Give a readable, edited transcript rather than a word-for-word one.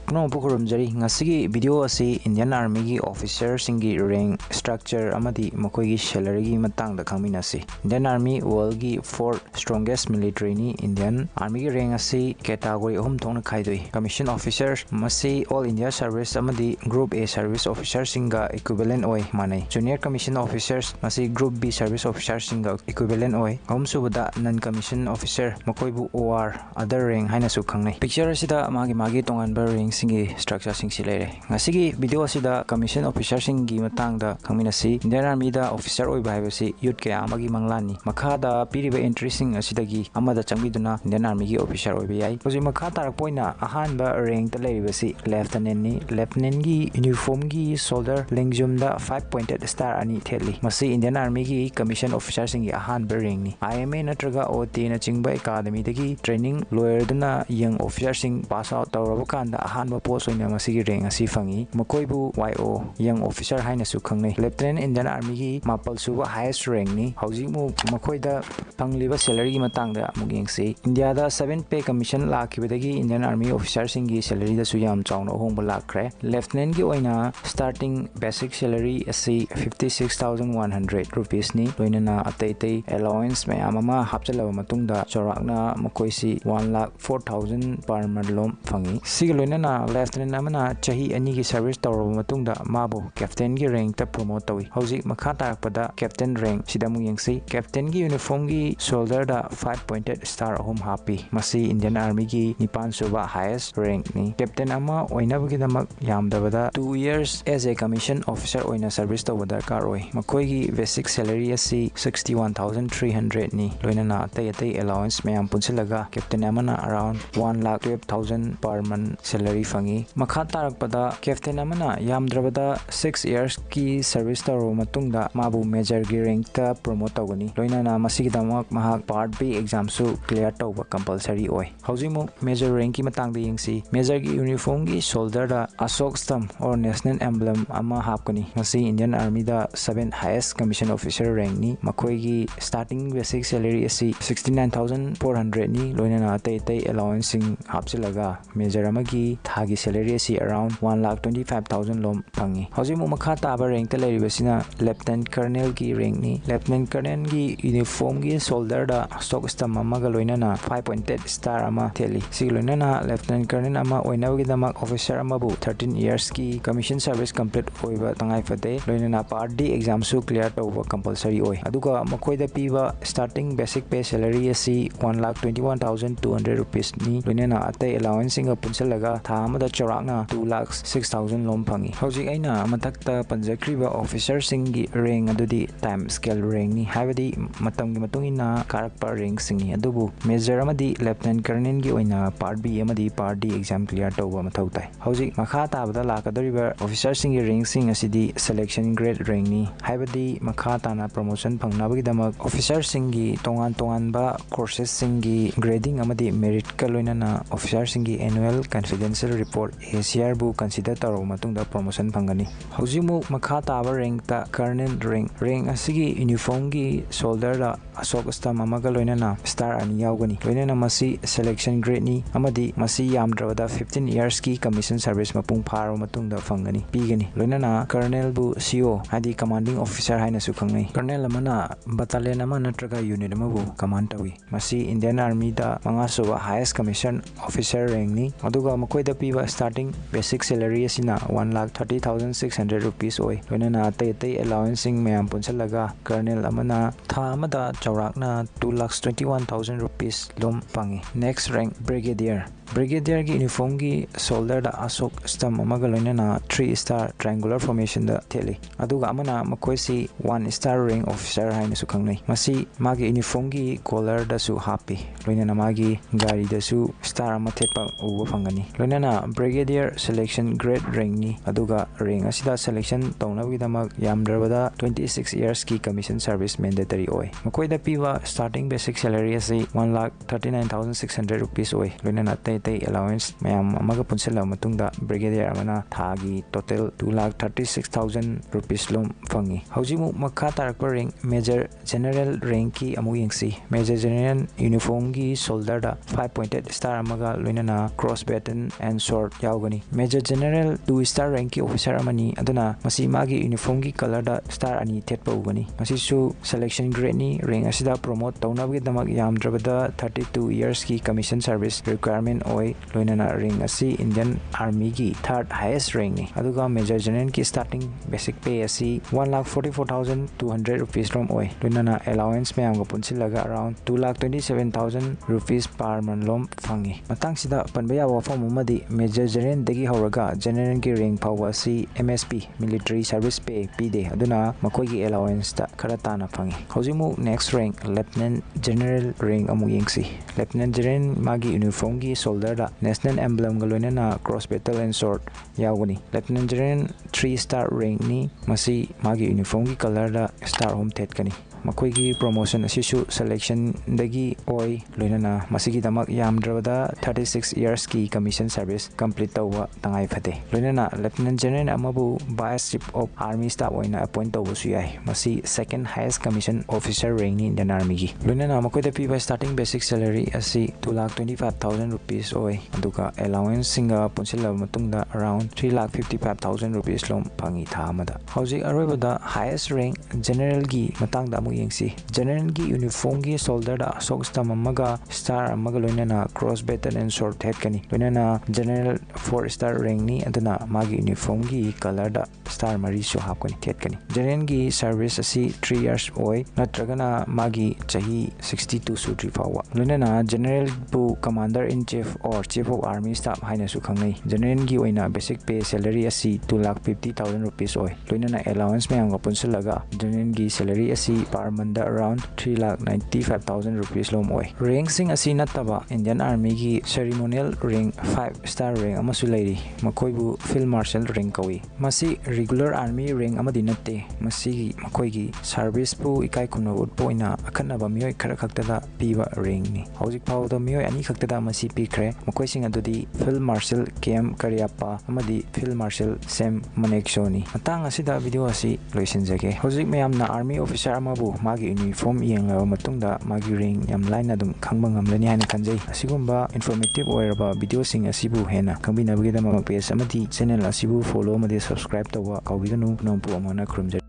Puno pukurumjari ngasigi video asi Indian Army gi officer singi rank structure amadi makoi gi salary gi matang da khangminasi. Indian Army world gi 4 strongest military ni Indian Army gi rank asi category ahum thongna khaidoi. Commission officers masi all India service amadi group A service officer singa equivalent oi manai. Junior commission officers masi group B service officer singa equivalent oi. Ahum subada non commission officer makoi bu OR other rank haina su khangnai. Picture asida magi tongan ba rank singi structure sing silere. Ngasigi video asida commission officer singi matang da khangminasi. Indian Army da officer oi bai basi youth kaya amagi manglani. Makha da piriba entry sing asidagi amada changbiduna Indian Army gi officer oi bai. Hoji makha tarak poina ahan ba rank ta lei basi lieutenant ni. Lieutenant gi uniform gi shoulder lengjum da 5 pointed star ani theli. Masi Indian Army gi commission officer singi ahan ba rank ni. IMA natraga OT na chingba academy dagi training lawyer dana young officer sing pass out tawraba kanda ahan ba post oina masigi rank asi fangi. Makoi bu YO young officer haina su khangnai. Lieutenant Indian Army gi mapal suba highest rank ni. Hauji mu makoi da pangliba salary gi matang da mugengsi. India da 7 pay commission lakibadagi Indian Army officer singi salary da su yam chawna hongba lakre. Lieutenant gi oina starting basic salary asi 56,100 rupees ni. Loina atai allowance mayam ama hapchalaba matungda chorakna makoi si 1,04,000 per month lom fangi. Sig loina na lieutenant amana chahi ani gi service tawraba matungda mabu captain gi rank ta promote tawi. Hauji makha tarakpada captain rank sidamu yengsi. Captain gi uniform gi shoulder da 5 pointed star ahum happy. Masi Indian Army gi nipan suba highest rank ni. Captain ama oina bagi damak yamdabada 2 years as a commission officer oina service tawba darkar oi. Makoi gi basic salary asi 61,300 ni. Loina na atai allowance mayam punsilaga captain amana around 1,12,000 per month salary fangi. Makha tarakpada captain amana yamdrabada 6 years ki service taro matungda mabu major gi rank ta promote tawgani. Loina na masigi damak mahak part B exam su clear tawba compulsory oi. Haujimu major rank ki matangda yengsi. Major gi uniform gi shoulder da Ashok stamp or national emblem ama hapkani. Masi Indian Army da 7 highest commission officer rank ni. Makoi gi starting basic salary asi 69,400 ni. Loina na atai allowance sing hapsilaga major amagi thagi salary asi around 1,25,000 lom pangi. Haujimu makha taba rank ta lei basina lieutenant colonel gi rank ni. Lieutenant colonel gi uniform gi shoulder da Ashok stamp amaga loina na 5 pointed star ama theli. Sig loina na lieutenant colonel ama oina gi damak officer ama bu 13 years ki commission service complete oiba tangai fate. Loina na part D exam su clear tawba compulsory oi. Aduga makoi da piba starting basic pay salary asi 1,21,200 rupees ni. Loina na atai allowance singa punsalaga tha amada chorakna 2,06,000 lom phangi. Hauji aina matakta panjakriba officer singi rank adudi time scale rank ni. Haibadi matamgi matungina karakpa rank singi. Adubu major amadi lieutenant colonel gi oina part B amadi part D exam clear tawba mathau tai. Hauji makha tabada lakadoriba officer singi rank sing asidi selection grade rank ni. Haibadi makha tana promotion phangnabagi damak officer singi tongan ba courses singi grading amadi merit ka loina na officer singi annual confidential report ACR bu consider taro matungda promotion phangani. Haujimu makha taba rank ta colonel rank asigi uniform gi shoulder da Ashok stamp amaga loina na star ani yaugani. Loina na masi selection grade ni amadi masi yamdrabada 15 years ki commission service mapung pharo matungda phangani pigani. Loina na colonel bu CO hadi commanding officer haina su khangnai. Colonel amana battalion ama natraga unit ama bu command tawi. Masi Indian Army da manga suba highest commission officer rank ni. Aduga makoi da piba starting basic salary asina 1,30,600 rupees oi. Loina na atai allowance sing mayam punsalaga colonel amana tha amada chawrakna 2,21,000 rupees lom pangi. Next rank brigadier. Brigadier gi uniform gi shoulder da Ashok stamp amaga loina na 3 star triangular formation da theli. Aduga amana makoi si 1 star rank officer haina su khangnai. Masi magi uniform gi collar da su happy. Loina na magi gari da su star ama thepa uba phangani. Loina na brigadier selection grade rank ni. Aduga rank asida selection tawnabi damak yamdrabada 26 years ki commission service mandatory oi. Makoi da piwa starting basic salary asi 1,39,600 rupees oi. Loina na atai allowance mayam amaga punsela matungda brigadier amana thagi total 2,36,000 rupees lom fangi haujimu makha tarakpa rank major general rank ki amu yengsi major general uniform gi shoulder da 5 pointed star amaga loinana cross button and sword yaugani major general 2 star rank ki officer amani aduna masi magi uniform gi color da star ani thetpa ugani masi su selection grade ni rank asida promote taunabgi damak yamdrabada 32 years ki commission service requirement oi loinana rank asi Indian Army ki third highest rank ni aduga major general ki starting basic pay asi 1,44,200 rupees rom oi loinana allowance mayam ga punsilaga around 2,27,000 rupees per month lom fangi matang sida panbaya wa form umadi major general dagi horaga general ki rank phawa asi MSP military service pay pide aduna makoi gi allowance ta karata na fangi hojimu next rank lieutenant general rank amu yengsi lieutenant general magi uniform gi shoulder da national emblem ga loinana cross battle and sword yaugani lieutenant general 3 star rank ni masi magi uniform gi color da star home thet kani makoi gi promotion asisu selection dagi oi loinana masigi damak yamdrabada 36 years ki commission service complete tawa tangai phate loinana lieutenant general amabu vice chief of army staff oina appoint tawu su yai masi second highest commission officer rank ni Indian Army gi loinana makoi da piba starting basic salary asi 2,25,000 rupees oi aduga allowance singa punsil matungda around 3,55,000 rupees lom pangi tha amada hauji aroibada highest rank general gi matangda yengsi general gi uniform gi shoulder da sok stam amaga star amaga loinana cross button and sword head kani loinana general 4 star rank ni aduna magi uniform gi color da star mari so hap kani head kani general gi service asi 3 years oi natragana magi chahi 62 sutri fawa loinana general bu commander in chief or chief of army staff haina su khangai general gi oina basic pay salary asi 2,50,000 rupees oi loinana allowance me anga punsalaga general gi salary asi month around 3,95,000 rupees lom oi rank sing asi nataba Indian Army gi ceremonial rank 5 star rank amasu leiri makoi bu field marshal rank kawi masi regular army rank amadi natte masi gi makoi gi service bu ikai khumna utpoina akhanaba mioi khara khaktada piba rank ni hojik phaw da mioi ani khaktada masi pikre makoi sing adudi field marshal KM Kariappa amadi field marshal Sem Manekshoni matang asida video asi loisinjage hojik mayamna army officer amabu magi uniform yenglaba matungda magi ring yam line adum khangba ngamlani haina kanjai asigumba informative oiraba video sing asibu hena kambinabagi dama page amadi channel asibu follow amadi subscribe tawa kaugidanu nompu amana khurumjai